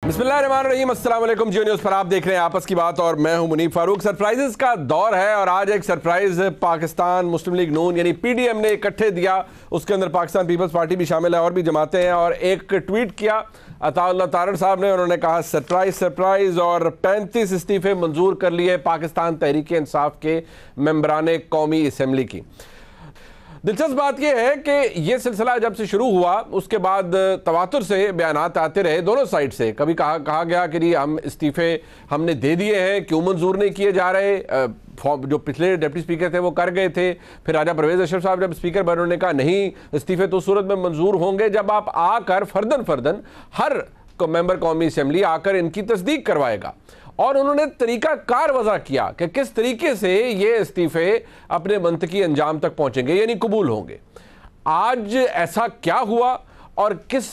बिस्मिल्लाहिर्रहमानिर्रहीम, अस्सलाम वालेकुम। जियो न्यूज़ पर आप देख रहे हैं आपस की बात और मैं हूं मुनीब फारूक। सरप्राइजेस का दौर है और आज एक सरप्राइज पाकिस्तान मुस्लिम लीग नून यानी पीडीएम ने इकट्ठे दिया। उसके अंदर पाकिस्तान पीपल्स पार्टी भी शामिल है और भी जमातें हैं। और एक ट्वीट किया अताउल्लाह तारड़ साहब ने, उन्होंने कहा सरप्राइज और 35 इस्तीफे मंजूर कर लिए पाकिस्तान तहरीक इंसाफ के मेंबरान कौमी असम्बली की। दिलचस्प बात यह है कि यह सिलसिला जब से शुरू हुआ उसके बाद तवातुर से बयानात आते रहे दोनों साइड से। कभी कहा गया कि जी हम इस्तीफे हमने दे दिए हैं, क्यों मंजूर नहीं किए जा रहे। जो पिछले डिप्टी स्पीकर थे वो कर गए थे। फिर राजा परवेज अशरफ साहब जब स्पीकर बने उन्होंने कहा नहीं, इस्तीफे तो सूरत में मंजूर होंगे जब आप आकर फर्दन हर मेंबर कौमी असम्बली आकर इनकी तस्दीक करवाएगा। और उन्होंने तरीका कार वज़ा किया कि किस तरीके से ये इस्तीफे अपने मंतकी अंजाम तक पहुंचेंगे यानी कबूल होंगे। आज ऐसा क्या हुआ और किस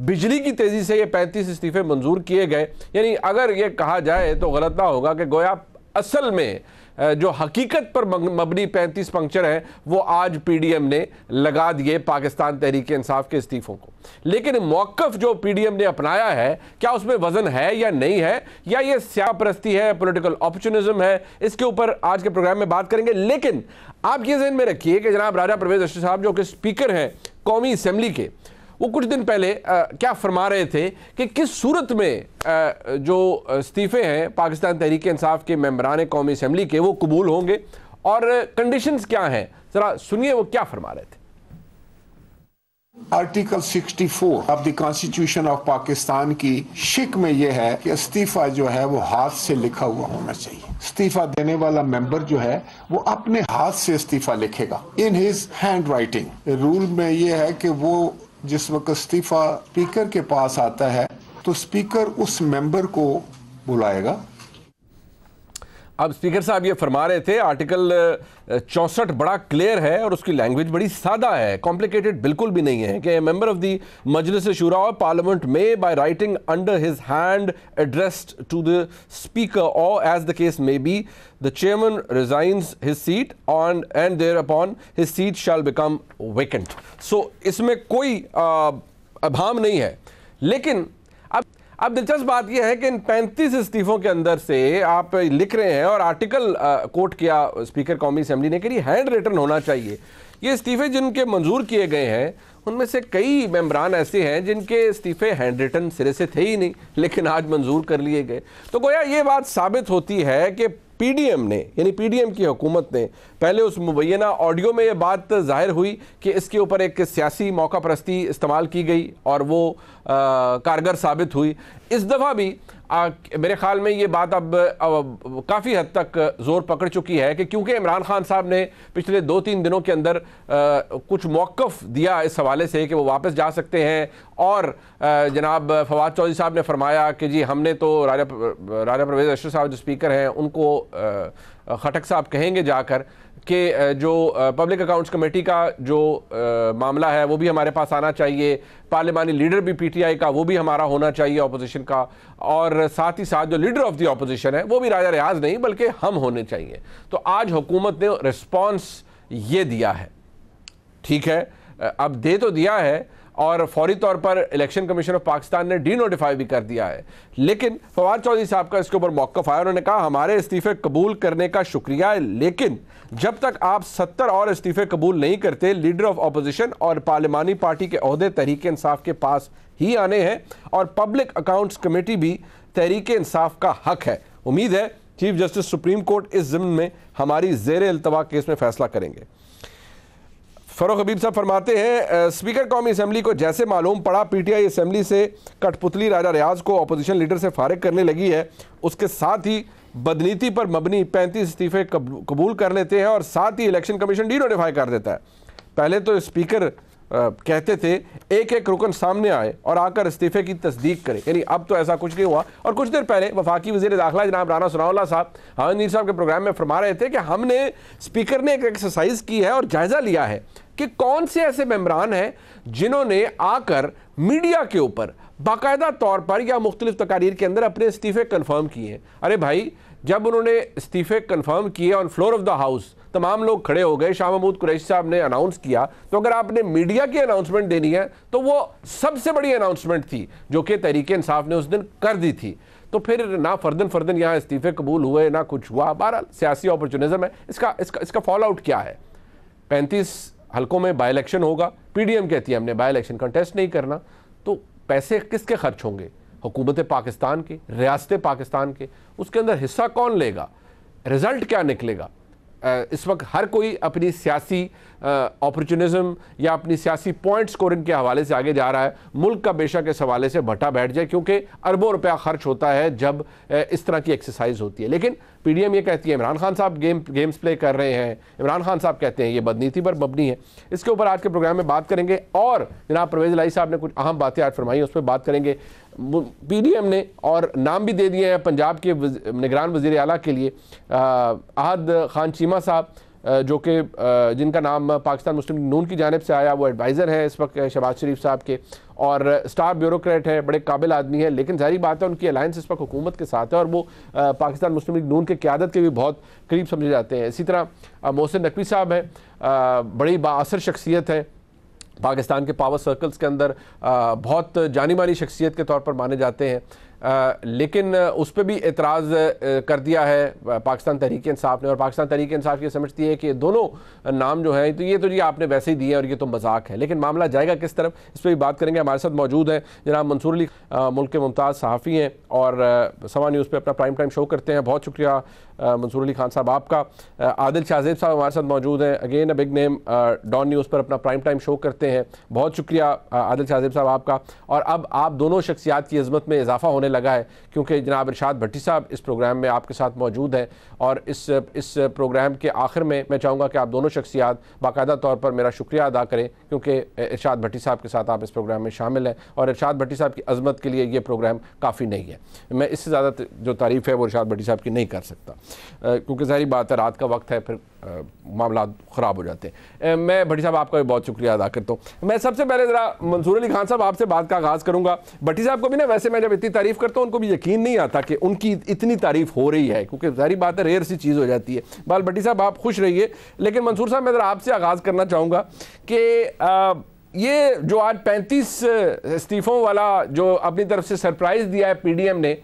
बिजली की तेज़ी से ये 35 इस्तीफे मंजूर किए गए, यानी अगर ये कहा जाए तो गलत ना होगा कि गोया असल में जो हकीकत पर मबनी 35 पंक्चर हैं वो आज पीडीएम ने लगा दिए पाकिस्तान तहरीक इंसाफ के इस्तीफों को। लेकिन मौक़िफ़ जो पीडीएम ने अपनाया है, क्या उसमें वजन है या नहीं है, या ये स्याह परस्ती है, पॉलिटिकल ऑपर्चुनिज्म है, इसके ऊपर आज के प्रोग्राम में बात करेंगे। लेकिन आप ये ज़हन में रखिए कि जनाब राजा परवेज अशरफ साहब जो कि स्पीकर हैं कौमी असम्बली के, वो कुछ दिन पहले क्या फरमा रहे थे कि किस सूरत में जो इस्तीफे हैं पाकिस्तान तहरीक इंसाफ के मेंबरान कौमी असम्बली के वो कबूल होंगे और कंडीशंस क्या हैं। ज़रा सुनिए वो क्या फरमा रहे थे। Article 64 of the constitution of Pakistan की शिक में यह है कि इस्तीफा जो है वो हाथ से लिखा हुआ होना चाहिए। इस्तीफा देने वाला मेंबर जो है वो अपने हाथ से इस्तीफा लिखेगा, in his hand writing. Rule में यह है कि वो जिस वक्त इस्तीफा स्पीकर के पास आता है तो स्पीकर उस मेंबर को बुलाएगा। अब स्पीकर साहब ये फरमा रहे थे आर्टिकल 64 बड़ा क्लियर है और उसकी लैंग्वेज बड़ी सादा है, कॉम्प्लिकेटेड बिल्कुल भी नहीं है कि मेंबर ऑफ द मजलिस शूरा ऑफ पार्लियामेंट में by writing under his hand addressed to the speaker और as the case may be the chairman resigns his seat on and thereupon his seat shall become vacant. So इसमें कोई अभाम नहीं है। लेकिन अब दिलचस्प बात यह है कि इन 35 इस्तीफों के अंदर से आप लिख रहे हैं और आर्टिकल कोट किया स्पीकर कौमी असम्बली ने कि हैंड रिटन होना चाहिए। ये इस्तीफे जिनके मंजूर किए गए हैं उनमें से कई मेंबरान ऐसे हैं जिनके इस्तीफे हैंड रिटन सिरे से थे ही नहीं, लेकिन आज मंजूर कर लिए गए। तो गोया ये बात साबित होती है कि पीडीएम ने यानी पीडीएम की हुकूमत ने पहले उस मुबैना ऑडियो में ये बात जाहिर हुई कि इसके ऊपर एक सियासी मौका परस्ती इस्तेमाल की गई और वो कारगर साबित हुई। इस दफ़ा भी मेरे ख्याल में ये बात अब काफ़ी हद तक ज़ोर पकड़ चुकी है कि क्योंकि इमरान खान साहब ने पिछले 2-3 दिनों के अंदर कुछ मौक़िफ़ दिया इस हवाले से कि वो वापस जा सकते हैं। और जनाब फवाद चौधरी साहब ने फरमाया कि जी हमने तो राजा परवेज अशरफ साहब जो स्पीकर हैं उनको खटक साहब कहेंगे जाकर कि जो पब्लिक अकाउंट्स कमेटी का जो मामला है वो भी हमारे पास आना चाहिए, पार्लिमानी लीडर भी पीटीआई का वो भी हमारा होना चाहिए अपोजिशन का, और साथ ही साथ जो लीडर ऑफ द अपोजिशन है वो भी राजा रियाज नहीं बल्कि हम होने चाहिए। तो आज हुकूमत ने रिस्पॉन्स ये दिया है, ठीक है, अब दे तो दिया है और फौरी तौर पर इलेक्शन कमीशन ऑफ पाकिस्तान ने डी नोटिफाई भी कर दिया है। लेकिन फवाद चौधरी साहब का इसके ऊपर मौक़िफ़ आया, उन्होंने कहा हमारे इस्तीफे कबूल करने का शुक्रिया है, लेकिन जब तक आप 70 और इस्तीफे कबूल नहीं करते लीडर ऑफ अपोजिशन और पार्लिमानी पार्टी के ओहदे तहरीक इंसाफ के पास ही आने हैं और पब्लिक अकाउंट्स कमेटी भी तहरीक इंसाफ का हक है। उम्मीद है चीफ जस्टिस सुप्रीम कोर्ट इस ज़िम्न में हमारी ज़ेर इल्तवा केस में फैसला करेंगे। फरूख हबीब साहब फरमाते हैं स्पीकर कौमी असम्बली को जैसे मालूम पड़ा पीटीआई असम्बली से कठपुतली राजा रियाज को अपोजिशन लीडर से फारिग करने लगी है, उसके साथ ही बदनीति पर मबनी 35 इस्तीफे कबूल कर लेते हैं और साथ ही इलेक्शन कमीशन डी नोटिफाई कर देता है। पहले तो स्पीकर कहते थे एक एक रुकन सामने आए और आकर इस्तीफे की तस्दीक करे, यानी अब तो ऐसा कुछ नहीं हुआ। और कुछ देर पहले वफाकी वज़ीर दाखिला जनाब राना सनाउल्लाह साहब हामिद मीर साहब के प्रोग्राम में फरमा रहे थे कि हमने स्पीकर ने एक एक्सरसाइज की है और जायज़ा लिया है कि कौन से ऐसे मेंबरान हैं जिन्होंने आकर मीडिया के ऊपर बाकायदा तौर पर या मुख्तलिफ तकारीर के अंदर अपने इस्तीफे कन्फर्म किए। अरे भाई, जब उन्होंने इस्तीफे कन्फर्म किए on floor of the house, तमाम लोग खड़े हो गए, शाह महमूद कुरैशी साहब ने अनाउंस किया, तो अगर आपने मीडिया की अनाउंसमेंट देनी है तो वो सबसे बड़ी अनाउंसमेंट थी जो कि तहरीक इंसाफ ने उस दिन कर दी थी। तो फिर ना फर्दन यहाँ इस्तीफे कबूल हुए, ना कुछ हुआ। बहरहाल सियासी अपॉर्चुनिज्म है। इसका फॉल आउट क्या है? 35 हल्कों में बाई इलेक्शन होगा, PDM कहती है हमने बाई इलेक्शन कंटेस्ट नहीं करना, तो पैसे किसके खर्च होंगे? हुकूमत पाकिस्तान के, रियासत पाकिस्तान के। उसके अंदर हिस्सा कौन लेगा? रिजल्ट क्या निकलेगा? इस वक्त हर कोई अपनी सियासी अपॉर्चुनिज्म या अपनी सियासी पॉइंट स्कोरिंग के हवाले से आगे जा रहा है। मुल्क का बेशक इस हवाले से भट्टा बैठ जाए, क्योंकि अरबों रुपया खर्च होता है जब इस तरह की एक्सरसाइज होती है। लेकिन PDM ये कहती है इमरान खान साहब गेम्स प्ले कर रहे हैं, इमरान खान साहब कहते हैं ये बदनीति पर मबनी है। इसके ऊपर आज के प्रोग्राम में बात करेंगे, और जनाब परवेज़ इलाही साहब ने कुछ अहम बातें आज फरमाई, उस पर बात करेंगे। PDM ने और नाम भी दे दिए हैं पंजाब के निगरान वज़ीर आला के लिए, अहद खान चीमा साहब, जो कि जिनका नाम पाकिस्तान मुस्लिम लीग नून की जानिब से आया। वो एडवाइज़र है इस वक्त शहबाज शरीफ साहब के, और स्टार ब्यूरोक्रेट है, बड़े काबिल आदमी है। लेकिन जाहिर बात है उनकी अलायंस इस वक्त हुकूमत के साथ है, और वो पाकिस्तान मुस्लिम लीग नून के क़यादत के भी बहुत करीब समझे जाते हैं। इसी तरह मोहसिन नकवी साहब हैं, बड़ी बाअसर शख्सियत है पाकिस्तान के पावर सर्कल्स के अंदर, बहुत जानी मानी शख्सियत के तौर पर माने जाते हैं। लेकिन उस पर भी एतराज़ कर दिया है पाकिस्तान तहरीक इंसाफ ने, और पाकिस्तान तहरीक इंसाफ ये समझती है कि दोनों नाम जो हैं तो ये तो जी आपने वैसे ही दिए और ये तो मजाक है। लेकिन मामला जाएगा किस तरफ, इस पर भी बात करेंगे। हमारे साथ मौजूद हैं जनाब मंसूर अली, मुल्क के मुमताज़ सहाफ़ी हैं और समा न्यूज़ पर अपना प्राइम टाइम शो करते हैं। बहुत शुक्रिया मंसूर अली खान साहब आपका। आदिल शाहजेब साहब हमारे साथ मौजूद हैं, again a big name, Dawn news पर अपना प्राइम टाइम शो करते हैं। बहुत शुक्रिया आदिल शाहजेब साहब आपका। और अब आप दोनों शख्सियात की इज़्ज़त में इजाफा होने लगा है, क्योंकि जनाब इरशाद भट्टी साहब इस प्रोग्राम में आपके साथ मौजूद हैं, और इस प्रोग्राम के आखिर में मैं चाहूँगा कि आप दोनों शख्सियात बाकायदा तौर पर मेरा शुक्रिया अदा करें, क्योंकि इरशाद भट्टी साहब के साथ आप इस प्रोग्राम में शामिल हैं, और इरशाद भट्टी साहब की अज़मत के लिए ये प्रोग्राम काफ़ी नहीं है। मैं इससे ज़्यादा जो तारीफ़ है वो इरशाद भट्टी साहब की नहीं कर सकता, क्योंकि ज़ाहिर बात है रात का वक्त है, फिर मामला ख़राब हो जाते हैं। मैं भट्टी साहब आपका भी बहुत शुक्रिया अदा करता हूँ। मैं सबसे पहले ज़रा मंसूर अली खान साहब आपसे बात का आगाज़ करूँगा। भट्टी साहब को भी ना, वैसे मैं जब इतनी तारीफ़ करता हूँ उनको भी यकीन नहीं आता कि उनकी इतनी तारीफ़ हो रही है, क्योंकि ज़ाहिर बात है रेयर सी चीज़ हो जाती है। बाल भट्टी साहब आप खुश रहिए। लेकिन मंसूर साहब मैं ज़रा आपसे आगाज़ करना चाहूँगा कि ये जो आज 35 इस्तीफ़ों वाला जो अपनी तरफ से सरप्राइज़ दिया है PDM ने,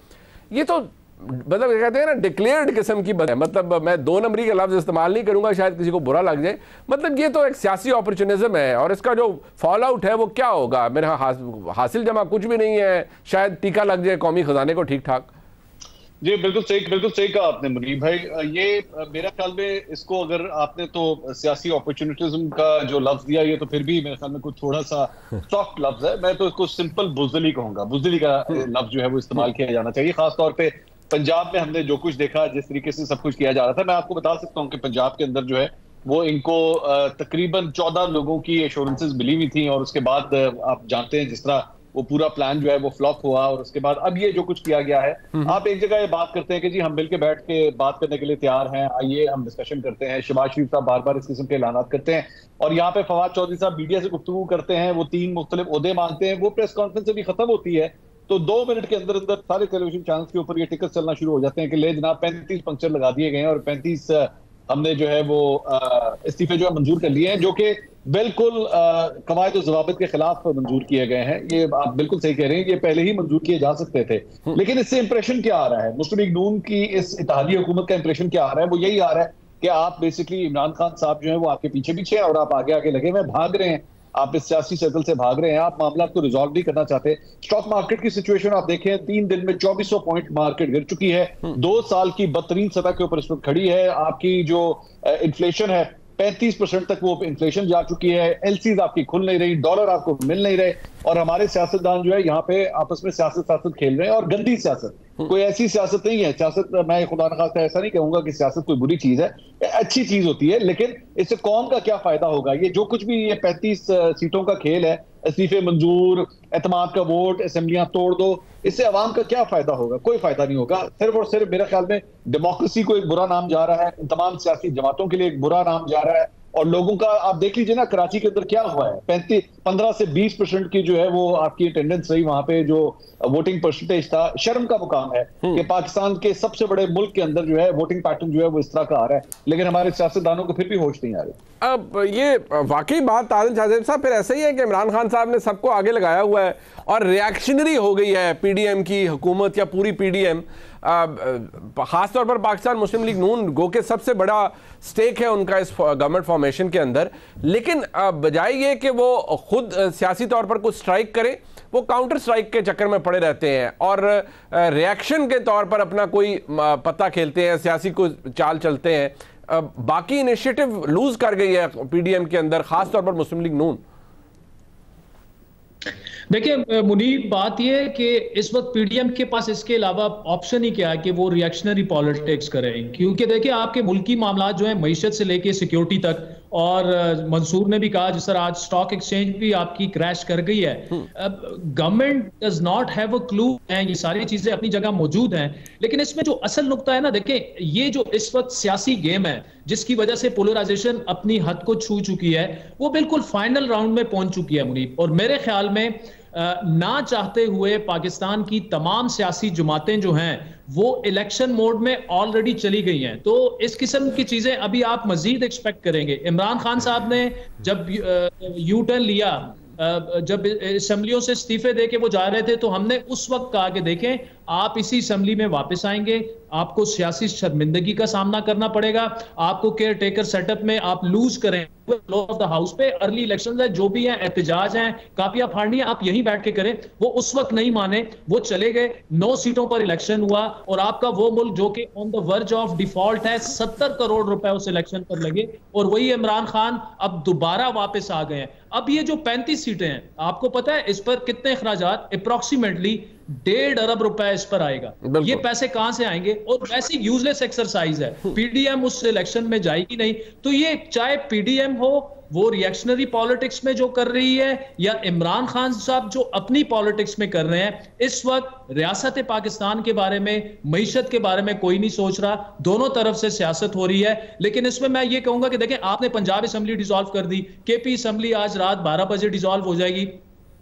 ये तो मतलब कहते हैं ना डिक्लेयर्ड किस्म की बात है। मतलब मैं 2 नंबरी का लफ्ज़ इस्तेमाल नहीं करूंगा, शायद किसी को बुरा लग जाए। मतलब ये तो एक सियासी अपॉर्चुनिज्म है, और इसका जो फॉल आउट है वो क्या होगा? मेरे हासिल जमा कुछ भी नहीं है, शायद टीका लग जाए कौमी खजाने को ठीक ठाक। जी बिल्कुल सही कहा आपने मुनीब भाई। ये मेरा ख्याल में इसको अगर आपने तो सियासी अपॉर्चुनिटिज्म का जो लफ्ज दिया, ये तो फिर भी मेरे ख्याल में कुछ थोड़ा सा सॉफ्ट लफ्ज है। मैं तो इसको सिंपल बुज़दिली कहूंगा। बुज़दिली का लफ्ज जो है वो इस्तेमाल किया जाना चाहिए, खासतौर पे पंजाब में हमने जो कुछ देखा, जिस तरीके से सब कुछ किया जा रहा था। मैं आपको बता सकता हूँ कि पंजाब के अंदर जो है वो इनको तकरीबन 14 लोगों की एश्योरेंसेस मिली हुई थी, और उसके बाद आप जानते हैं जिस तरह वो पूरा प्लान जो है वो फ्लॉप हुआ, और उसके बाद अब ये जो कुछ किया गया है, आप एक जगह ये बात करते हैं कि जी हम मिलकर बैठ के बात करने के लिए तैयार हैं, आइए हम डिस्कशन करते हैं। शहबाज शरीफ साहब बार बार इस किस्म के ऐलान करते हैं, और यहाँ पे फवाद चौधरी साहब मीडिया से गुफ्तगू करते हैं, वो 3 मुख्तलिफ ओहदे मांगते हैं। वो प्रेस कॉन्फ्रेंस अभी खत्म होती है तो 2 मिनट के अंदर अंदर सारे टेलीविजन चैनल्स के ऊपर ये टिकट चलना शुरू हो जाते हैं कि ले जनाब 35 पंक्चर लगा दिए गए हैं, और 35 हमने जो है वो इस्तीफे जो है मंजूर कर लिए हैं, जो कि बिल्कुल कवायद और ज़वाबित के खिलाफ मंजूर किए गए हैं। ये आप बिल्कुल सही कह रहे हैं, ये पहले ही मंजूर किए जा सकते थे। लेकिन इससे इंप्रेशन क्या आ रहा है? मुस्लिम लीग नून की इस इत्तेहादी हुकूमत का इंप्रेशन क्या आ रहा है? वो यही आ रहा है कि आप बेसिकली इमरान खान साहब जो है वो आपके पीछे पीछे हैं, और आप आगे आगे लगे हुए भाग रहे हैं, आप इस सियासी सर्कल से भाग रहे हैं, आप मामला को रिजॉल्व नहीं करना चाहते। स्टॉक मार्केट की सिचुएशन आप देखें, 3 दिन में 2400 पॉइंट मार्केट गिर चुकी है, 2 साल की बदतरीन सतह के ऊपर इस वक्त खड़ी है। आपकी जो इन्फ्लेशन है 35% तक वो इन्फ्लेशन जा चुकी है, एलसीज आपकी खुल नहीं रही, डॉलर आपको मिल नहीं रहे, और हमारे सियासतदान जो है यहाँ पे आपस में सियासत खेल रहे हैं, और गंदी सियासत। कोई ऐसी सियासत नहीं है। सियासत, मैं खुदा न खास्ता ऐसा नहीं कहूंगा कि सियासत कोई बुरी चीज है, अच्छी चीज होती है, लेकिन इससे कौम का क्या फायदा होगा? ये जो कुछ भी ये 35 सीटों का खेल है, इस्तीफे मंजूर, एतमाद का वोट, असेंबलियां तोड़ दो, इससे अवाम का क्या फायदा होगा? कोई फायदा नहीं होगा। सिर्फ और सिर्फ मेरे ख्याल में डेमोक्रेसी को एक बुरा नाम जा रहा है, तमाम सियासी जमातों के लिए एक बुरा नाम जा रहा है, और लोगों का आप देख लीजिए ना कराची के अंदर क्या हुआ है, 15 से 20% की जो है वो आपकी अटेंडेंस रही वहां पे, जो वोटिंग परसेंटेज था। शर्म का मुकाम है कि पाकिस्तान के सबसे बड़े मुल्क के अंदर जो है वोटिंग पैटर्न जो है वो इस तरह का आ रहा है, लेकिन हमारे सियासतदानों को फिर भी होश नहीं आ रही। अब ये वाकई बात आदिल शाहजेब साहब फिर ऐसा ही है कि इमरान खान साहब ने सबको आगे लगाया हुआ है और रिएक्शनरी हो गई है पीडीएम की हुकूमत या पूरी पीडीएम, खासतौर पर पाकिस्तान मुस्लिम लीग नून गो के सबसे बड़ा स्टेक है उनका इस गवर्नमेंट फॉर्मेशन के अंदर, लेकिन बजाय ये कि वो खुद सियासी तौर पर कुछ स्ट्राइक करें, वो काउंटर स्ट्राइक के चक्कर में पड़े रहते हैं और रिएक्शन के तौर पर अपना कोई पत्ता खेलते हैं, सियासी को चाल चलते हैं। बाकी इनिशिएटिव लूज कर गई है पीडीएम के अंदर, खासतौर पर मुस्लिम लीग नून। देखिए मुनीब, बात यह है कि इस वक्त पीडीएम के पास इसके अलावा ऑप्शन ही क्या है कि वो रिएक्शनरी पॉलिटिक्स करें, क्योंकि देखिए आपके मुल्की मामला जो है मईशत से लेके सिक्योरिटी तक, और मंसूर ने भी कहा जिस तरह आज स्टॉक एक्सचेंज भी आपकी क्रैश कर गई है। Government does not have a clue, ये सारी चीजें अपनी जगह मौजूद हैं, लेकिन इसमें जो असल नुक्ता है ना, देखिए ये जो इस वक्त सियासी गेम है जिसकी वजह से पोलराइजेशन अपनी हद को छू चुकी है, वो बिल्कुल फाइनल राउंड में पहुंच चुकी है मुनीब। और मेरे ख्याल में ना चाहते हुए पाकिस्तान की तमाम सियासी जमातें जो हैं वो इलेक्शन मोड में ऑलरेडी चली गई हैं, तो इस किस्म की चीजें अभी आप मजीद एक्सपेक्ट करेंगे। इमरान खान साहब ने जब यू टर्न लिया, जब असेंबलियों से इस्तीफे देके वो जा रहे थे, तो हमने उस वक्त कहा कि देखें आप इसी असेंबली में वापस आएंगे, आपको सियासी शर्मिंदगी का सामना करना पड़ेगा, आपको केयर टेकर सेटअप में आप लूज करें फ्लोर ऑफ द हाउस पे, अर्ली इलेक्शंस है, जो भी है एहतजाज हैं, काफिया फाड़नी है, आप यहीं बैठ के करें। वो उस वक्त नहीं माने, वो चले गए, 9 सीटों पर इलेक्शन हुआ और आपका वो मुल्क जो कि on the verge of default है, 70 करोड़ रुपए उस इलेक्शन पर लगे और वही इमरान खान अब दोबारा वापस आ गए हैं। अब ये जो 35 सीटें हैं, आपको पता है इस पर कितने अखराजात, अप्रोक्सीमेटली 1.5 अरब रुपए इस पर आएगा। ये पैसे कहां से आएंगे? और वैसी यूजलेस एक्सरसाइज है, पीडीएम उस इलेक्शन में जाएगी नहीं। तो ये चाहे पीडीएम हो वो रिएक्शनरी पॉलिटिक्स में जो कर रही है, या इमरान खान साहब जो अपनी पॉलिटिक्स में कर रहे हैं, इस वक्त रियासत पाकिस्तान के बारे में, मईशत के बारे में कोई नहीं सोच रहा। दोनों तरफ से सियासत हो रही है, लेकिन इसमें मैं ये कहूंगा कि देखें आपने पंजाब असेंबली डिसॉल्व कर दी, केपी असेंबली आज रात 12 बजे डिसॉल्व हो जाएगी।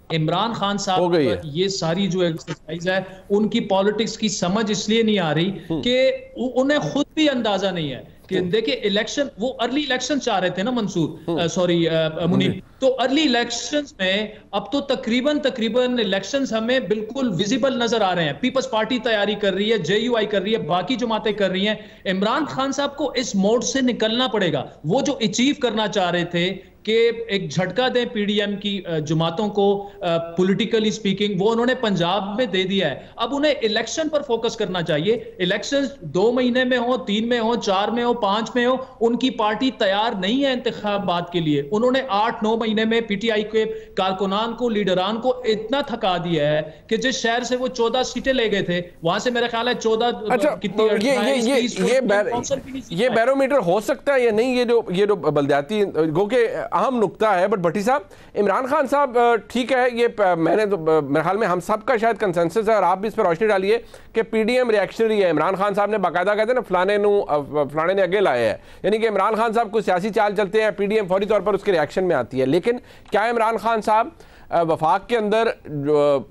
इमरान खान साहब ये सारी जो एक्सरसाइज है उनकी पॉलिटिक्स की समझ इसलिए नहीं आ रही कि उन्हें खुद भी अंदाजा नहीं है कि देखिए इलेक्शन, वो अर्ली इलेक्शन चाह रहे थे ना मंसूर, सॉरी मुनीब, तो अर्ली इलेक्शंस में अब तो तकरीबन इलेक्शंस हमें बिल्कुल विजिबल नजर आ रहे हैं। पीपल्स पार्टी तैयारी कर रही है, जेयूआई कर रही है, बाकी जमातें कर रही हैं। इमरान खान साहब को इस मोड से निकलना पड़ेगा। वो जो अचीव करना चाह रहे थे कि एक झटका दें पीडीएम की जमातों को पॉलिटिकली स्पीकिंग, वो उन्होंने पंजाब में दे दिया है। अब उन्हें इलेक्शन पर फोकस करना चाहिए। इलेक्शंस 2 महीने में हो, 3 में हो, 4 में हो, 5 में हो, उनकी पार्टी तैयार नहीं है इंतखाबात के लिए। उन्होंने 8-9 महीने में पीटीआई के कारकुनान को, लीडरान को इतना थका दिया है कि जिस शहर से वो 14 सीटें ले गए थे, वहां से मेरा ख्याल है 14 कितनी ये बैरोमीटर हो सकता है या नहीं, ये जो बलदियाती गो के अहम नुक्ता है। बट भट्टी साहब, इमरान खान साहब ठीक है, ये मैंने तो मेरे ख्याल में हम सब का शायद कंसेंसस है और आप भी इस पर रोशनी डालिए कि पीडीएम रिएक्शनरी है। इमरान खान साहब ने बाकायदा कहते हैं ना फलाने ने आगे लाए हैं, यानी कि इमरान खान साहब कुछ सियासी चाल चलते हैं, पीडीएम फौरी तौर पर उसके रिएक्शन में आती है। लेकिन क्या इमरान खान साहब वफाक के अंदर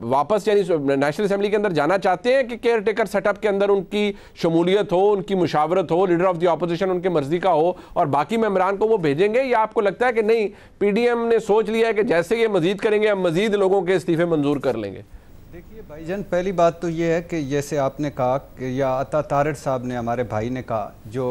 वापस यानी नेशनल असेंबली के अंदर जाना चाहते हैं कि केयर टेकर सेटअप के अंदर उनकी शमूलियत हो, उनकी मुशावरत हो, लीडर ऑफ द ऑपोजिशन उनके मर्जी का हो और बाकी मेंबरान को वो भेजेंगे, या आपको लगता है कि नहीं पीडीएम ने सोच लिया है कि जैसे ये मजीद करेंगे हम मजीद लोगों के इस्तीफे मंजूर कर लेंगे? देखिए भाईजान, पहली बात तो ये है कि जैसे आपने कहा कि या अता तारड़ साहब ने, हमारे भाई ने कहा, जो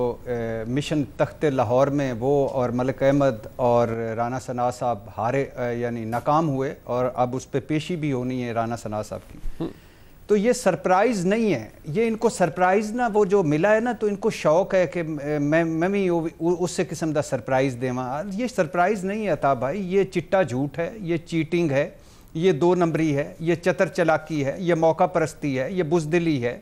मिशन तख्ते लाहौर में वो और मलिक अहमद और राना सना साहब हारे, यानी नाकाम हुए और अब उस पर पेशी भी होनी है राना सना साहब की। तो ये सरप्राइज़ नहीं है, ये इनको सरप्राइज़ ना वो जो मिला है ना, तो इनको शौक़ है कि मैं भी उससे किस्म का सरप्राइज़ देवा। ये सरप्राइज़ नहीं है अता भाई, ये चिट्टा झूठ है, ये चीटिंग है, ये 2 नंबरी है, ये चतर चलाकी है, ये मौका परस्ती है, ये बुज़दिली है।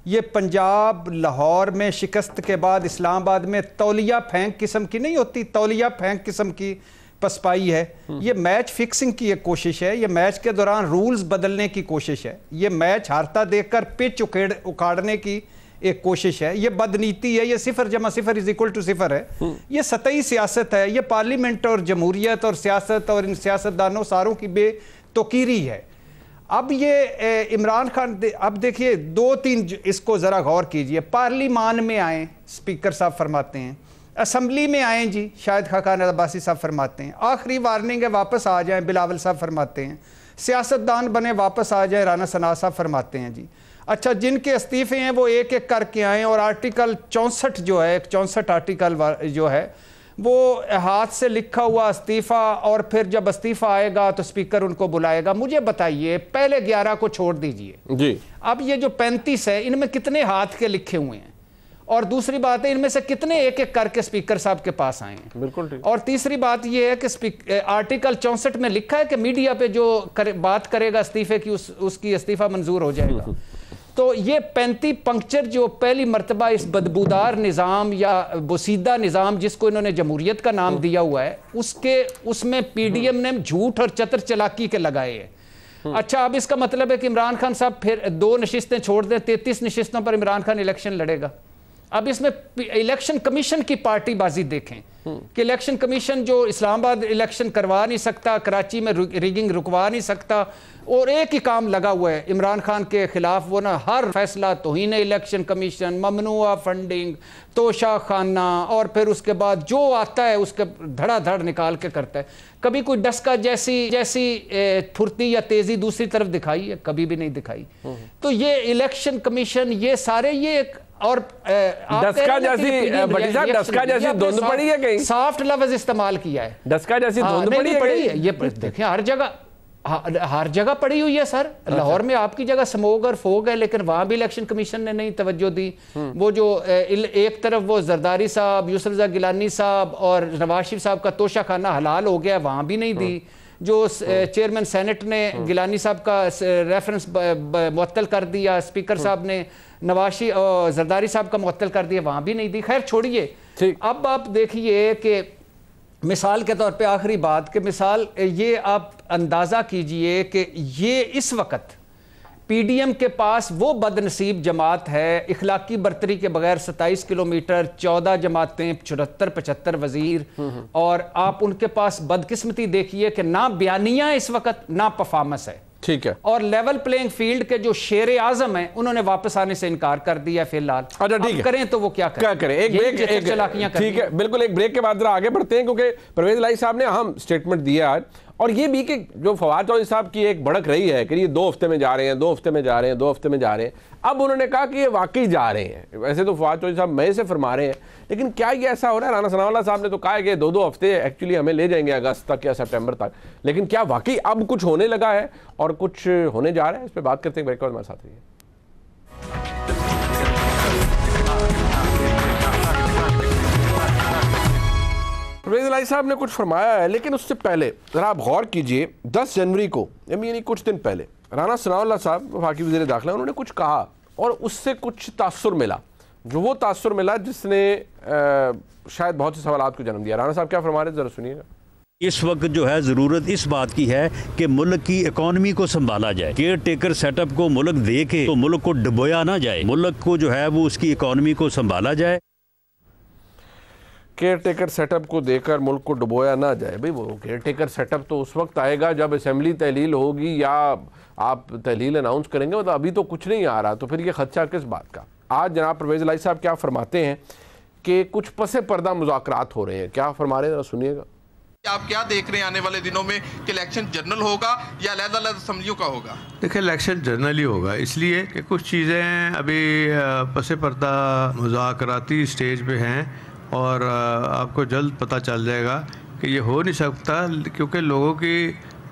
ये पंजाब लाहौर में शिकस्त के बाद इस्लामाबाद में तौलिया फेंक किस्म की नहीं होती, तौलिया फेंक किस्म की पसपाई है। ये मैच फिक्सिंग की एक कोशिश है, ये मैच के दौरान रूल्स बदलने की कोशिश है, ये मैच हारता देखकर पिच उखाड़ने की एक कोशिश है, ये बदनीति है, ये 0 जमा 0 इज इक्वल टू 0 है। ये सतही सियासत है, ये पार्लियामेंट और जमहूरियत और सियासत और इन सियासतदानों सारों की बेतौकीरी है। अब ये इमरान खान अब देखिए 2-3 इसको ज़रा गौर कीजिए। पार्लिमान में आए, स्पीकर साहब फरमाते हैं, असम्बली में आए जी, शायद खाकान अब्बासी साहब फरमाते हैं, आखिरी वार्निंग है वापस आ जाएं, बिलावल साहब फरमाते हैं, सियासतदान बने वापस आ जाए, राना सना साहब फरमाते हैं जी। अच्छा, जिनके इस्तीफे हैं वो एक एक करके आए और आर्टिकल 64 जो है, 64 आर्टिकल जो है वो हाथ से लिखा हुआ इस्तीफ़ा, और फिर जब इस्तीफ़ा आएगा तो स्पीकर उनको बुलाएगा। मुझे बताइए, पहले 11 को छोड़ दीजिए जी, अब ये जो 35 है इनमें कितने हाथ के लिखे हुए हैं, और दूसरी बात है इनमें से कितने एक एक करके स्पीकर साहब के पास आए हैं। बिल्कुल ठीक। और तीसरी बात यह है कि आर्टिकल 64 में लिखा है कि मीडिया पे जो बात करेगा इस्तीफे की उसकी इस्तीफा मंजूर हो जाएगा। तो ये 35 पंक्चर जो पहली मर्तबा इस बदबूदार निज़ाम या बोसीदा निज़ाम जिसको इन्होंने जमहूरियत का नाम दिया हुआ है उसमें पीडीएम ने झूठ और चतर चलाकी के लगाए हैं। अच्छा, अब इसका मतलब है कि इमरान खान साहब फिर 2 नशिस्तें छोड़ दें, 33 नशिस्तों पर इमरान खान इलेक्शन लड़ेगा। अब इसमें इलेक्शन कमीशन की पार्टीबाजी देखें कि इलेक्शन कमीशन जो इस्लामाबाद इलेक्शन करवा नहीं सकता, कराची में रिगिंग रुकवा नहीं सकता, और एक ही काम लगा हुआ है इमरान खान के खिलाफ, वो ना हर फैसला तौहीन इलेक्शन कमीशन, ममनुआ फंडिंग, तोशा खाना, और फिर उसके बाद जो आता है उसके धड़ाधड़ निकाल के करता है। कभी कोई डस्का जैसी फुर्ती या तेजी दूसरी तरफ दिखाई है? कभी भी नहीं दिखाई। तो ये इलेक्शन कमीशन, ये सारे ये और डस्का जैसी धुंध पड़ी है, कहीं सॉफ्ट लफ्ज इस्तेमाल किया है, डस्का जैसी धुंध पड़ी है। ये देखिए हर जगह पड़ी हुई है सर। लाहौर में आपकी जगह स्मोग और फोग है, लेकिन वहां भी इलेक्शन कमीशन ने नहीं तवज्जो दी। वो जो एक तरफ वो जरदारी साहब, यूसुफ रज़ा गिलानी साहब और नवाज शरीफ साहब का तोशा खाना हलाल हो गया, वहां भी नहीं दी। जो चेयरमैन सेनेट ने गिलानी साहब का रेफरेंस मुअत्तल कर दिया, स्पीकर साहब ने नवाशी और जरदारी साहब का मुअत्तल कर दिया, वहां भी नहीं दी। खैर छोड़िए। अब आप देखिए कि मिसाल के तौर पे आखिरी बात कि मिसाल ये आप अंदाज़ा कीजिए कि ये इस वक्त पीडीएम के पास वो बदनसीब जमात है, इखलाकी बर्तरी के बगैर 27 किलोमीटर, 14 जमातें, 74-75 वजीर, और आप उनके पास बदकिस्मती देखिए कि ना बयानिया इस वक्त ना परफॉर्मेंस है। ठीक है। और लेवल प्लेइंग फील्ड के जो शेर आजम है उन्होंने वापस आने से इनकार कर दिया फिलहाल। अच्छा ठीक है, करें तो वो क्या करें? एक ब्रेक, ठीक है, बिल्कुल एक ब्रेक के बाद जरा आगे बढ़ते हैं, क्योंकि परवेज इलाही साहब ने अहम स्टेटमेंट दिया आज, और ये भी कि जो फवाद चौधरी साहब की एक भड़क रही है कि ये 2 हफ्ते में जा रहे हैं, 2 हफ्ते में जा रहे हैं, 2 हफ्ते में जा रहे हैं। अब उन्होंने कहा कि ये वाकई जा रहे हैं। वैसे तो फवाद चौधरी साहब मई से फरमा रहे हैं, लेकिन क्या ये ऐसा हो रहा है? राना सनाउल्लाह साहब ने तो कहा है कि 2-2 हफ्ते एक्चुअली हमें ले जाएंगे अगस्त तक या सितंबर तक, लेकिन क्या वाकई अब कुछ होने लगा है और कुछ होने जा रहा है? इस पर बात करते हैं, ब्रेक के बाद हमारे साथ रहिए। परवेज इलाही साहब ने कुछ फरमाया है, लेकिन उससे पहले जरा आप गौर कीजिए, 10 जनवरी को यानी कुछ दिन पहले राना सनाउल्लाह साहब वफाकी वज़ीर दाखिला, उन्होंने कुछ कहा और उससे कुछ तासुर मिला, जो वो तासुर मिला जिसने शायद बहुत से सवालात को जन्म दिया। राना साहब क्या फरमा रहे, जरा सुनिएगा। इस वक्त जो है ज़रूरत इस बात की है कि मुल्क की इकॉनमी को संभाला जाए। केयर टेकर सेटअप को मुल्क दे के तो मुल्क को डुबोया ना जाए, मुल्क को जो है वो उसकी इकॉनमी को संभाला जाए। केयर टेकर सेटअप को देकर मुल्क को डुबोया ना जाए। भाई वो केयर टेकर सेटअप तो उस वक्त आएगा जब असेंबली तहलील होगी या आप तहलील अनाउंस करेंगे, मतलब अभी तो कुछ नहीं आ रहा, तो फिर ये खदशा किस बात का? आज जनाब परवेज इलाही साहब क्या फरमाते हैं कि कुछ पसे पर्दा मुज़ाकरात हो रहे हैं। क्या फरमा रहे हैं, सुनिएगा। आप क्या देख रहे हैं आने वाले दिनों में कि इलेक्शन जनरल होगा या अलग-अलग असेंबलियों का होगा? देखिए, इलेक्शन जनरल ही होगा, इसलिए कि कुछ चीज़ें अभी पसे पर्दा मुज़ाकराती स्टेज पे हैं और आपको जल्द पता चल जाएगा कि ये हो नहीं सकता, क्योंकि लोगों की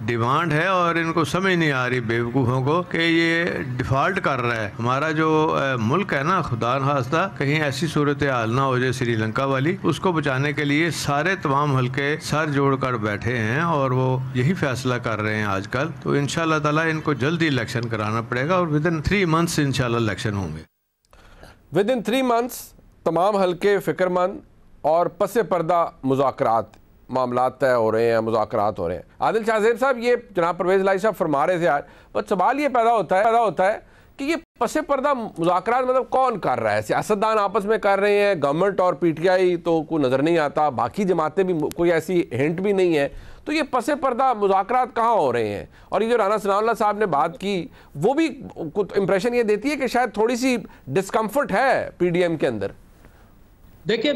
डिमांड है और इनको समझ नहीं आ रही बेवकूफ़ों को कि ये डिफ़ॉल्ट कर रहा है। हमारा जो मुल्क है ना, खुदा न खास्ता कहीं ऐसी सूरत हाल ना हो जाए श्रीलंका वाली, उसको बचाने के लिए सारे तमाम हल्के सर जोड़ कर बैठे हैं और वो यही फैसला कर रहे हैं आजकल। तो इंशाल्लाह ताला इनको जल्दी इलेक्शन कराना पड़ेगा और विदिन 3 मंथ्स इंशाल्लाह इलेक्शन होंगे। विदिन 3 मंथ्स तमाम हल्के फ़िक्रमंद और पसे पर्दा मुज़ाकरात मामलात तय हो रहे हैं, मुज़ाकरात हो रहे हैं। आदिल शाहज़ेब साहब, ये जनाब परवेज़ इलाही साहब फरमा रहे थे आज, बस सवाल ये पैदा होता है कि ये पसे पर्दा मुज़ाकरात मतलब कौन कर रहा है? सियासतदान आपस में कर रहे हैं, गवर्नमेंट और पीटीआई तो कोई नज़र नहीं आता, बाकी जमातें भी कोई ऐसी हिंट भी नहीं है, तो ये पसे पर्दा मुज़ाकरात कहाँ हो रहे हैं? और ये जो राना सनाउल्लाह साहब ने बात की वो भी कुछ इंप्रेशन ये देती है कि शायद थोड़ी सी डिस्कम्फर्ट है पीडीएम के अंदर। देखिए,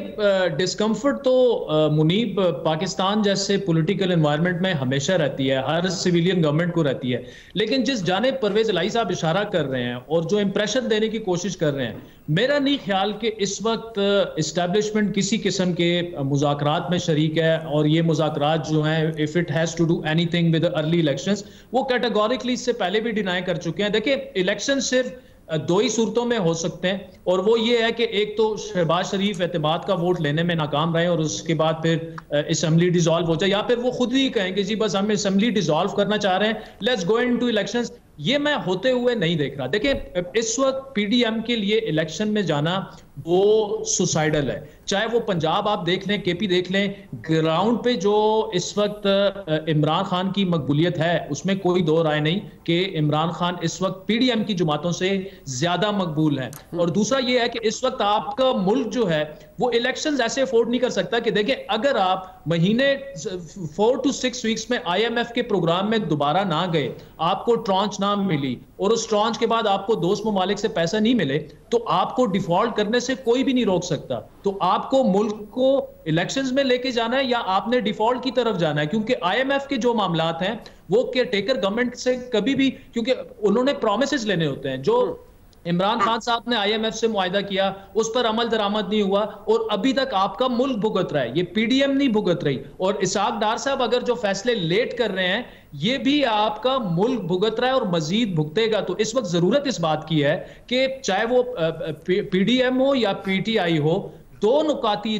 डिस्कम्फर्ट तो मुनीब पाकिस्तान जैसे पॉलिटिकल एनवायरनमेंट में हमेशा रहती है, हर सिविलियन गवर्नमेंट को रहती है, लेकिन जिस जानिब परवेज इलाही साहब इशारा कर रहे हैं और जो इंप्रेशन देने की कोशिश कर रहे हैं, मेरा नहीं ख्याल कि इस वक्त इस्टेब्लिशमेंट किसी किस्म के मुज़ाकरात में शरीक है। और ये मुज़ाकरात जो हैं, if it has to do anything with early elections, वो कैटेगोरिकली इससे पहले भी डिनाई कर चुके हैं। देखिए, इलेक्शन सिर्फ दो ही सूरतों में हो सकते हैं, और वो ये है कि एक तो शहबाज शरीफ एतमाद का वोट लेने में नाकाम रहे और उसके बाद फिर असेंबली डिसॉल्व हो जाए, या फिर वो खुद ही कहें कि जी बस हम असेंबली डिसॉल्व करना चाह रहे हैं, लेट्स गो इनटू इलेक्शंस। ये मैं होते हुए नहीं देख रहा। देखिए, इस वक्त पीडीएम के लिए इलेक्शन में जाना वो सुसाइडल है। चाहे वो पंजाब आप देख लें, केपी देख लें, ग्राउंड पे जो इस वक्त इमरान खान की मकबूलियत है उसमें कोई दो राय नहीं कि इमरान खान इस वक्त पीडीएम की जमातों से ज्यादा मकबूल है। और दूसरा ये है कि इस वक्त आपका मुल्क जो है वो इलेक्शंस ऐसे अफोर्ड नहीं कर सकता कि देखिए, अगर आप महीने 4 to 6 वीक्स में आईएमएफ के प्रोग्राम में दोबारा ना गए, आपको ट्रांच ना मिली और उस ट्रांच के बाद आपको दोस्त ममालिक से पैसा नहीं मिले, तो आपको डिफॉल्ट करने से कोई भी नहीं रोक सकता। तो आपको मुल्क को इलेक्शंस में लेके जाना है या आपने डिफॉल्ट की तरफ जाना है, क्योंकि आईएमएफ के जो मामलात हैं वो केयर टेकर गवर्नमेंट से कभी भी, क्योंकि उन्होंने प्रोमिसेस लेने होते हैं। जो इमरान खान साहब ने आईएमएफ से मुआहिदा किया उस पर अमल दरामद नहीं हुआ और अभी तक आपका मुल्क भुगत रहा है, ये पीडीएम नहीं भुगत रही। और इसाक डार साहब अगर जो फैसले लेट कर रहे हैं, ये भी आपका मुल्क भुगत रहा है और मजीद भुगतेगा। तो इस वक्त जरूरत इस बात की है कि चाहे वो पीडीएम हो या पीटीआई हो, दो नुकाती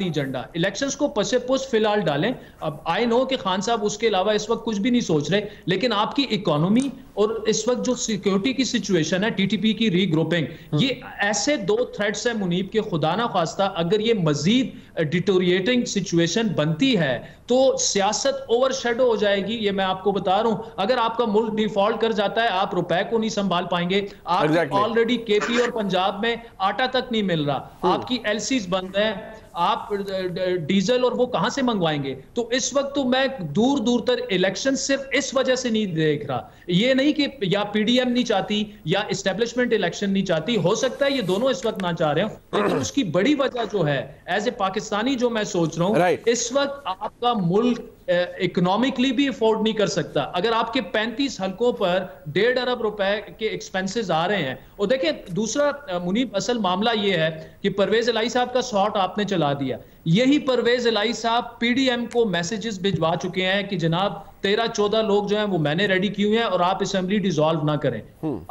एजेंडा इलेक्शंस को पसे पुस फिलहाल डालें। अब आई नो कि खान साहब उसके अलावा इस वक्त कुछ भी नहीं सोच रहे, लेकिन आपकी इकोनॉमी और इस वक्त जो सिक्योरिटी की सिचुएशन है, टीटीपी की रीग्रुपिंग, ये ऐसे दो थ्रेट्स है मुनीब के, खुदा ना खास्ता अगर ये मजीद डिटोरिएटिंग सिचुएशन बनती है तो सियासत ओवरशैडो हो जाएगी। ये मैं आपको बता रहा हूं, अगर आपका मुल्क डिफॉल्ट कर जाता है, आप रुपए को नहीं संभाल पाएंगे। आप ऑलरेडी केपी और पंजाब में आटा तक नहीं मिल रहा, आपकी एलसीज बंद है, आप डीजल और वो कहां से मंगवाएंगे। तो इस वक्त तो मैं दूर दूर तक इलेक्शन सिर्फ इस वजह से नहीं देख रहा, ये नहीं कि या पीडीएम नहीं चाहती या इस्टेब्लिशमेंट इलेक्शन नहीं चाहती, हो सकता है ये दोनों इस वक्त ना चाह रहे हो, लेकिन उसकी बड़ी वजह जो है एज ए पाकिस्तानी जो मैं सोच रहा हूं, इस वक्त आपका मुल्क इकोनॉमिकली भी अफोर्ड नहीं कर सकता। अगर आपके 35 हलकों पर 1.5 अरब रुपए के एक्सपेंसेस आ रहे हैं, और देखिए दूसरा मुनीब असल मामला ये है कि परवेज इलाही साहब का शॉट आपने चला दिया। यही परवेज इलाही साहब पीडीएम को मैसेजेस भिजवा चुके हैं कि जनाब 13-14 लोग जो हैं वो मैंने रेडी किए हुए हैं और आप असेंबली डिसॉल्व ना करें।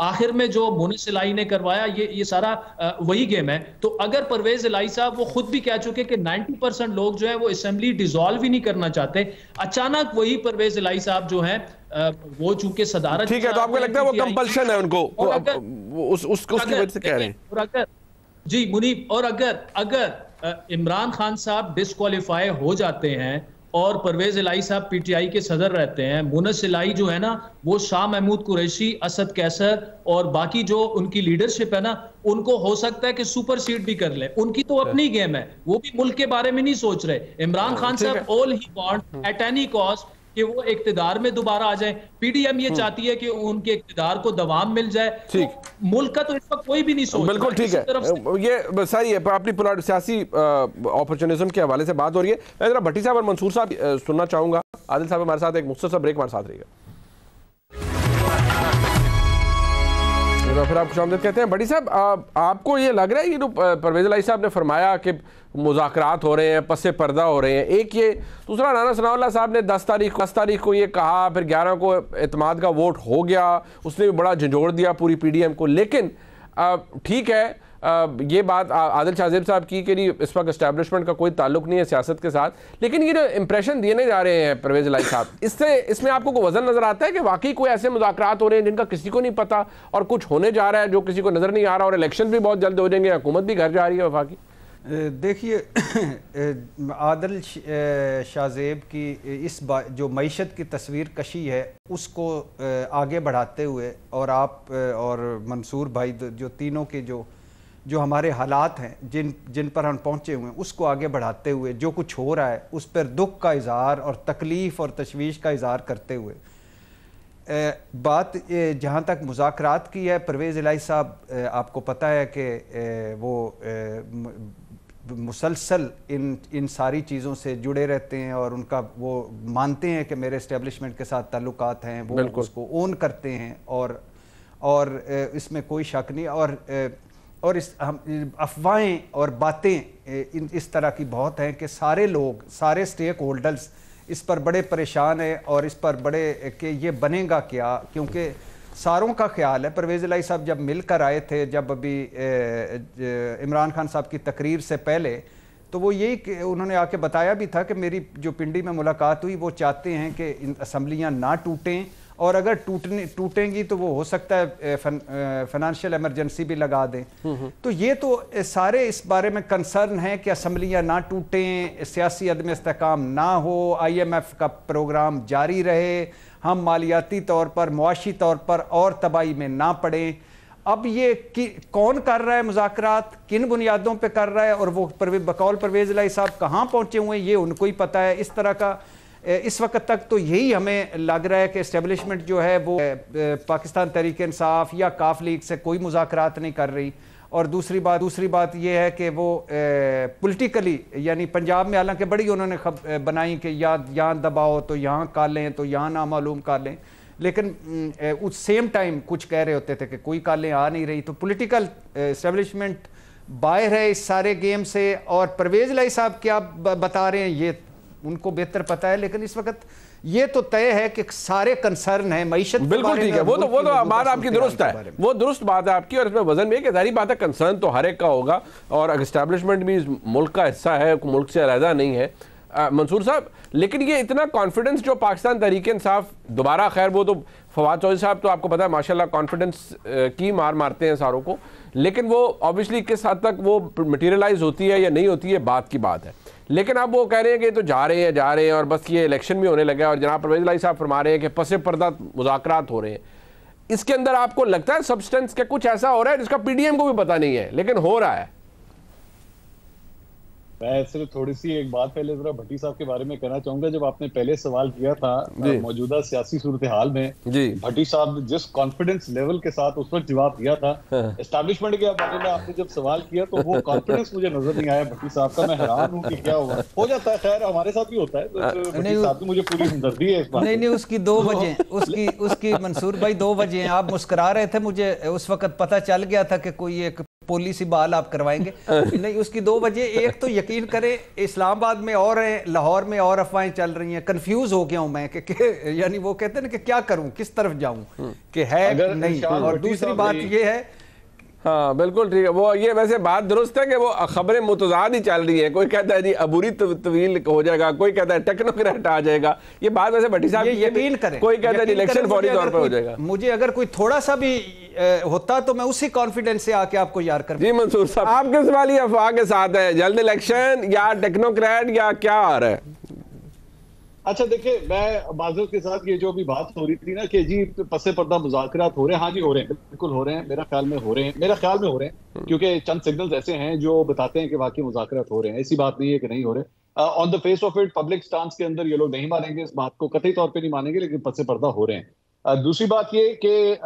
आखिर में जो मुनिस इलाही ने करवाया, ये सारा वही गेम है। तो अगर परवेज इलाही साहब वो खुद भी कह चुके कि 90% लोग जो है वो असेंबली डिसॉल्व ही नहीं करना चाहते, अचानक वही परवेज इलाही साहब जो है वो चूंकि सदारत, ठीक है, तो आपको लगता है वो कंपल्शन है उनको, उसकी वजह से कह रहे हैं। और अगर जी मुनीब, और अगर इमरान खान साहब डिस्क्वालीफाई हो जाते हैं और परवेज इलाही साहब पीटीआई के सदर रहते हैं, मुनिस इलाही जो है ना वो शाह महमूद कुरैशी, असद कैसर और बाकी जो उनकी लीडरशिप है ना, उनको हो सकता है कि सुपरसीड भी कर ले। उनकी तो अपनी गेम है, वो भी मुल्क के बारे में नहीं सोच रहे। इमरान खान साहब all he want at any cost कि वो इक्तिदार में दोबारा आ जाए। पीडीएम ये चाहती है कि उनके इक्तिदार को दवाम मिल जाए। तो मुल्क का तो इस वक्त कोई भी नहीं सोच। बिल्कुल ठीक है, ये सही है। अपनी सियासी अपॉर्चुनिज्म के हवाले से बात हो रही है। मैं जरा भट्टी साहब और मंसूर साहब सुनना चाहूंगा। आदिल साहब हमारे साथ एक मुख्तसर ब्रेक हमारे साथ रहेगा, फिर आप खुशामदीद कहते हैं। भट्टी साहब, आपको ये लग रहा है कि जो परवेज इलाही साहब ने फरमाया कि मुज़ाकरात हो रहे हैं, पसे पर्दा हो रहे हैं, एक ये, दूसरा राना सनाउल्लाह साहब ने 10 तारीख को ये कहा, फिर 11 को एतमाद का वोट हो गया, उसने भी बड़ा झंझोड़ दिया पूरी पीडीएम को। लेकिन ठीक है, ये बात आदिल शाहजेब साहब की कि इस वक्त एस्टैब्लिशमेंट का कोई ताल्लुक नहीं है सियासत के साथ, लेकिन ये जो इंप्रेशन दिए जा रहे हैं परवेज इलाही साहब, इसमें आपको कोई वजन नजर आता है कि वाकई कोई ऐसे मुज़ाकरात हो रहे हैं जिनका किसी को नहीं पता और कुछ होने जा रहा है जो किसी को नजर नहीं आ रहा, और इलेक्शन भी बहुत जल्द हो जाएंगे, हुकूमत भी घर जा रही है वफाकी? देखिए आदिल शाहजेब की इस जो मईशत की तस्वीर कशी है उसको आगे बढ़ाते हुए, और आप और मंसूर भाई जो तीनों के जो हमारे हालात हैं जिन पर हम पहुँचे हुए हैं उसको आगे बढ़ाते हुए, जो कुछ हो रहा है उस पर दुख का इजहार और तकलीफ़ और तशवीश का इजहार करते हुए, बात जहाँ तक मुज़ाकरात की है, परवेज़ इलाही साहब आपको पता है कि वो मुसलसल इन सारी चीज़ों से जुड़े रहते हैं और उनका वो मानते हैं कि मेरे इस्टेब्लिशमेंट के साथ ताल्लुकात हैं, वो उसको ओन करते हैं और इसमें कोई शक नहीं। और इस अफवाहें और बातें इस तरह की बहुत हैं कि सारे लोग, सारे स्टेक होल्डर्स इस पर बड़े परेशान हैं और इस पर बड़े कि ये बनेगा क्या, क्योंकि सारों का ख्याल है। परवेज़ इलाही साहब जब मिलकर आए थे, जब अभी इमरान खान साहब की तकरीर से पहले, तो वो यही उन्होंने आके बताया भी था कि मेरी जो पिंडी में मुलाकात हुई, वो चाहते हैं कि इन असम्बलियाँ ना टूटें, और अगर टूटेंगी तो वो हो सकता है फाइनेंशियल इमरजेंसी भी लगा दें। तो ये तो सारे इस बारे में कंसर्न है कि असम्बलियाँ ना टूटें, सियासी अदम इस्तेहकाम ना हो, IMF का प्रोग्राम जारी रहे, हम मालियाती तौर पर, मुआशी तौर पर और तबाही में ना पड़ें। अब ये कौन कर रहा है मुज़ाकरात, किन बुनियादों पे कर रहा है, और वो बकौल परवेज़ इलाही साहब कहाँ पहुँचे हुए हैं ये उनको ही पता है। इस तरह का इस वक्त तक तो यही हमें लग रहा है कि इस्टेब्लिशमेंट जो है वो पाकिस्तान तहरीक इंसाफ या काफ लीग से कोई मुज़ाकरात नहीं कर रही। और दूसरी बात ये है कि वो पॉलिटिकली, यानी पंजाब में हालांकि बड़ी उन्होंने बनाई कि यहाँ दबाओ तो यहाँ कर लें, तो यहाँ नामालूम कर लें, लेकिन उस सेम टाइम कुछ कह रहे होते थे कि कोई कालें आ नहीं रही। तो पॉलिटिकल इस्टेब्लिशमेंट बाहर है इस सारे गेम से, और परवेज़ इलाही साहब क्या बता रहे हैं ये उनको बेहतर पता है, लेकिन इस वक्त ये तो तय है कि सारे कंसर्न है मईशत। बिल्कुल ठीक है, वो तो बात आपकी दुरुस्त है, वो दुरुस्त बात है आपकी, और इसमें वजन में जाहिर बात है कंसर्न तो हर एक का होगा, और एस्टैब्लिशमेंट भी इस मुल्क का हिस्सा है, मुल्क से अलहदा नहीं है मंसूर साहब। लेकिन ये इतना कॉन्फिडेंस जो पाकिस्तान तहरीक इंसाफ दोबारा, खैर वो तो फवाद चौधरी साहब तो आपको पता है माशाल्लाह कॉन्फिडेंस की मारते हैं सारों को, लेकिन वो ऑब्वियसली किस हद तक वो मटीरियलाइज होती है या नहीं होती है बात की बात है। लेकिन अब वो कह रहे हैं कि तो जा रहे हैं और बस ये इलेक्शन भी होने लगा, और जनाब परवेज़ इलाही साहब फरमा रहे हैं कि पसे पर्दा मुज़ाकरात हो रहे हैं। इसके अंदर आपको लगता है सब्सटेंस के कुछ ऐसा हो रहा है जिसका PDM को भी पता नहीं है लेकिन हो रहा है? मैं सिर्फ थोड़ी सी एक बात पहले जरा भट्टी साहब के बारे में कहना चाहूंगा। जब आपने पहले सवाल किया था मौजूदा सियासी सूरत हाल में, भट्टी साहब ने जिस कॉन्फिडेंस लेवल के साथ उस वक्त जवाब दिया था एस्टैब्लिशमेंट के बारे में, आपने जब सवाल किया तो वो कॉन्फिडेंस मुझे नजर नहीं आया भट्टी साहब का। मैं हैरान हूँ कि क्या होगा, हो जाता है, खैर हमारे साथ भी होता है। भट्टी साहब की मुझे पूरी हमदर्दी है इस बात। नहीं, उसकी 2 वजह उसकी मंसूर भाई 2 वजह। आप मुस्कुरा रहे थे, मुझे उस वक्त पता चल गया था कि कोई एक पॉलिसी बहाल आप करवाएंगे। नहीं, उसकी 2 वजह। एक तो यकीन करें इस्लामाबाद में और है, लाहौर में और अफवाहें चल रही हैं, कंफ्यूज हो गया हूं मैं कि यानी वो कहते हैं कि क्या करूं, किस तरफ जाऊं, कि है नहीं। और दूसरी बात ये है, हाँ बिल्कुल ठीक है, वो ये वैसे बात दुरुस्त है कि वो खबरें मुतजाद ही चल रही है। कोई कहता है जी अबूरी तवील हो जाएगा, कोई कहता है टेक्नोक्रेट आ जाएगा। ये बात वैसे भट्टी साहब यकीन करें, कोई कहता है इलेक्शन फौरी तौर पर हो जाएगा। मुझे अगर कोई थोड़ा सा भी होता तो मैं उसी कॉन्फिडेंस से आके आपको याद कर। जी मंसूर साहब, आप किस वाली अफवाह के साथ है, जल्द इलेक्शन या टेक्नोक्रेट या क्या आ रहा है? अच्छा देखिए, मैं माजरत के साथ ये जो भी बात हो रही थी ना कि जी पसे पर्दा मुज़ाकरात हो रहे हैं, हाँ जी हो रहे हैं, बिल्कुल हो रहे हैं, मेरा ख्याल में हो रहे हैं, क्योंकि चंद सिग्नल्स ऐसे हैं जो बताते हैं कि वाकई मुज़ाकरात हो रहे हैं। ऐसी बात नहीं है कि नहीं हो रहे। On the face of it public stance के अंदर ये लोग नहीं मानेंगे इस बात को, कतई तौर पर नहीं मानेंगे, लेकिन पसे पर्दा हो रहे हैं। दूसरी बात ये कि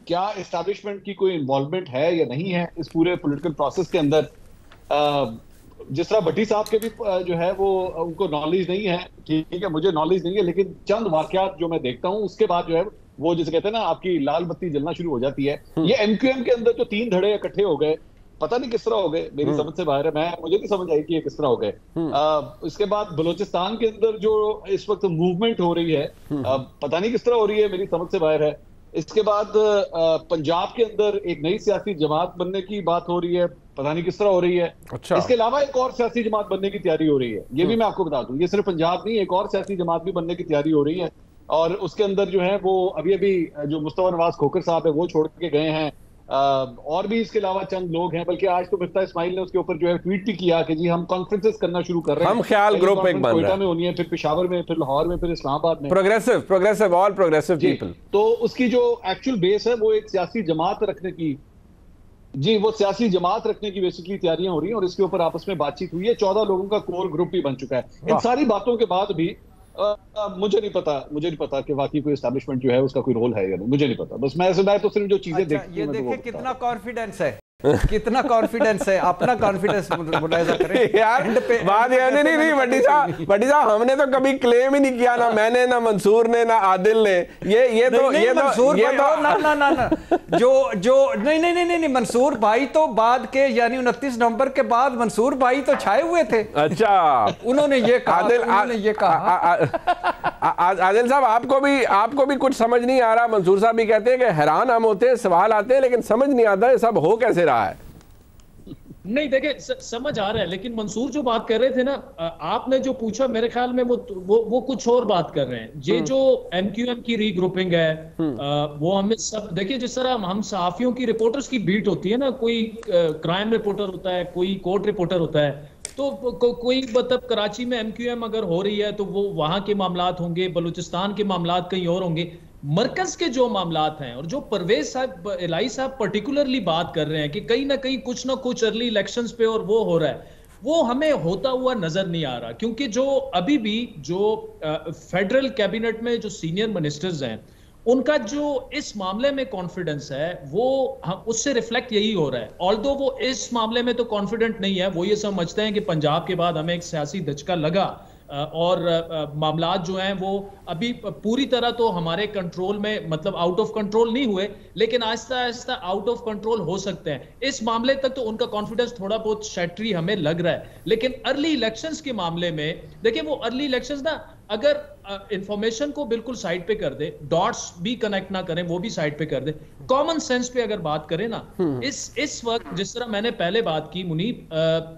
क्या एस्टैब्लिशमेंट की कोई इन्वॉल्वमेंट है या नहीं है इस पूरे पॉलिटिकल प्रोसेस के अंदर। जिस तरह भट्टी साहब के भी जो है वो उनको नॉलेज नहीं है, ठीक है, मुझे नॉलेज नहीं है, लेकिन चंद वाकयात जो मैं देखता हूं उसके बाद जो है वो जैसे कहते हैं ना आपकी लाल बत्ती जलना शुरू हो जाती है। ये MQM के अंदर जो 3 धड़े इकट्ठे हो गए, पता नहीं किस तरह हो गए, मेरी समझ से बाहर है, मुझे नहीं समझ आई कि ये किस तरह हो गए। इसके बाद बलोचिस्तान के अंदर जो इस वक्त मूवमेंट हो रही है, पता नहीं किस तरह हो रही है, मेरी समझ से बाहर है। इसके बाद पंजाब के अंदर एक नई सियासी जमात बनने की बात हो रही है, पता नहीं किस तरह हो रही है। अच्छा। इसके अलावा एक और सियासी जमात बनने की तैयारी हो रही है, ये भी मैं आपको बता दूं, ये सिर्फ पंजाब नहीं, एक और सियासी जमात भी बनने की तैयारी हो रही है। और उसके अंदर जो है वो अभी जो मुस्तफा नवाज खोखर साहब है वो छोड़ के गए हैं, और भी इसके अलावा चंद लोग हैं, बल्कि आज तो मिफ्ता इस्माइल ने उसके ऊपर जो है ट्वीट भी किया कि जी हम कॉन्फ्रेंसेस करना शुरू कर रहे हैं। हम ख्याल ग्रुप एक बन रहा है, कोयटा में होनी है, फिर पेशावर में, फिर लाहौर में, फिर इस्लामाबाद में। Progressive all progressive people. तो उसकी जो एक्चुअल बेस है वो एक सियासी जमात रखने की, जी वो सियासी जमात रखने की बेसिकली तैयारियां हो रही हैं और इसके ऊपर आपस में बातचीत हुई है। 14 लोगों का कोर ग्रुप भी बन चुका है। इन सारी बातों के बाद भी मुझे नहीं पता कि वाकई कोई एस्टैब्लिशमेंट जो है उसका कोई रोल है या नहीं, मुझे नहीं पता। बस मैं तो सिर्फ जो चीजें देखती हूं, ये देखिए कितना कॉन्फिडेंस है, कितना कॉन्फिडेंस है, अपना कॉन्फिडेंस मुलाहिजा करें यार। बात ये नहीं भट्टी साहब हमने तो कभी क्लेम ही नहीं किया, ना मैंने, ना मंसूर ने, ना आदिल ने। ये तो ना जो नहीं मंसूर भाई तो बाद के यानी 29 नवंबर के बाद मंसूर भाई तो छाए हुए थे। अच्छा, उन्होंने ये कहा आदिल साहब आपको भी कुछ समझ नहीं आ रहा। मंसूर साहब भी कहते हैं कि हैरान हम होते हैं, सवाल आते हैं, लेकिन समझ नहीं आता है सब हो कैसे रहा है। नहीं देखिए समझ आ रहा है, लेकिन मंसूर जो बात कर रहे थे ना, आपने जो पूछा मेरे ख्याल में वो कुछ और बात कर रहे हैं। ये जो MQM की रीग्रुपिंग है वो हमें सब देखिए, जिस तरह हम सहाफियों की रिपोर्टर्स की बीट होती है ना, कोई क्राइम रिपोर्टर होता है, कोई कोर्ट रिपोर्टर होता है, तो कोई मतलब कराची में MQM अगर हो रही है तो वो वहां के मामलात होंगे, बलूचिस्तान के मामलात कहीं और होंगे। मरकज के जो मामलात हैं और जो परवेज साहब इलाही साहब पर्टिकुलरली बात कर रहे हैं कि कहीं ना कहीं कुछ ना कुछ अर्ली इलेक्शंस पे और वो हो रहा है, वो हमें होता हुआ नजर नहीं आ रहा। क्योंकि जो अभी भी जो फेडरल कैबिनेट में जो सीनियर मिनिस्टर्स हैं उनका जो इस मामले में कॉन्फिडेंस है वो उससे रिफ्लेक्ट यही हो रहा है। ऑल्दो वो इस मामले में तो कॉन्फिडेंट नहीं है, वो ये समझते हैं कि पंजाब के बाद हमें एक सियासी धचका लगा और मामलात जो हैं वो अभी पूरी तरह तो हमारे कंट्रोल में, मतलब आउट ऑफ कंट्रोल नहीं हुए, लेकिन Aahista Aahista out of control हो सकते हैं। इस मामले तक तो उनका कॉन्फिडेंस थोड़ा बहुत शैटरी हमें लग रहा है। लेकिन अर्ली इलेक्शंस के मामले में देखिए, वो अर्ली इलेक्शंस ना अगर इंफॉर्मेशन को बिल्कुल साइड पे कर दे, डॉट्स भी कनेक्ट ना करें, वो भी साइड पे कर दे, कॉमन सेंस पे अगर बात करें ना, इस वक्त जिस तरह मैंने पहले बात की मुनीब,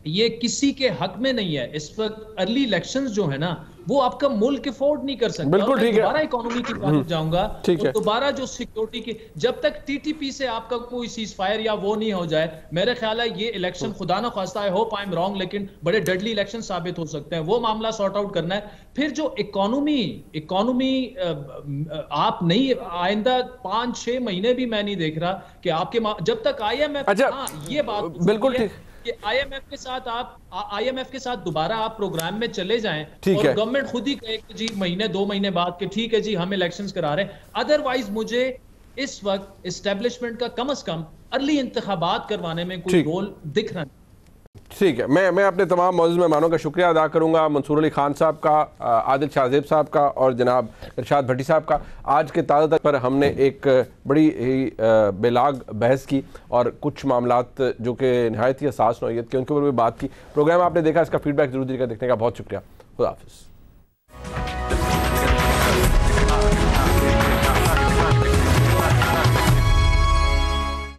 ये किसी के हक में नहीं है। इस वक्त अर्ली इलेक्शंस जो है ना वो आपका मुल्क अफोर्ड नहीं कर सकता। बिल्कुल ठीक है। दोबारा इकोनॉमी की बात जाऊंगा तो दोबारा जो सिक्योरिटी की, जब तक TTP से आपका कोई सीज फायर या वो नहीं हो जाए, मेरे ख्याल है ये इलेक्शन, खुदा ना खास्ता, I hope I am wrong, लेकिन बड़े डेडली इलेक्शन साबित हो सकते हैं। वो मामला सॉर्ट आउट करना है। फिर जो इकोनॉमी आप नहीं, आइंदा 5-6 महीने भी मैं नहीं देख रहा कि आपके जब तक IMF, ये बात बिल्कुल ठीक कि IMF के साथ दोबारा आप प्रोग्राम में चले जाएं और गवर्नमेंट खुद ही कहे कि जी महीने 2 महीने बाद के ठीक है जी हम इलेक्शंस करा रहे हैं। अदरवाइज मुझे इस वक्त एस्टेब्लिशमेंट का कम से कम अर्ली इंतखाबात करवाने में कोई रोल दिख रहा नहीं। ठीक है, मैं अपने तमाम मौजूद मेहमानों का शुक्रिया अदा करूंगा, मंसूर अली खान साहब का, आदिल शाहजेब साहब का और जनाब इरशाद भट्टी साहब का। आज के ताज़ा तक पर हमने एक बड़ी ही बेलाग बहस की और कुछ मामलात जो कि नहायत ही हसास नौइयत के, उनके ऊपर भी बात की। प्रोग्राम आपने देखा, इसका फीडबैक जरूर दीजिएगा। देखने का बहुत शुक्रिया। खुदा हाफिज़।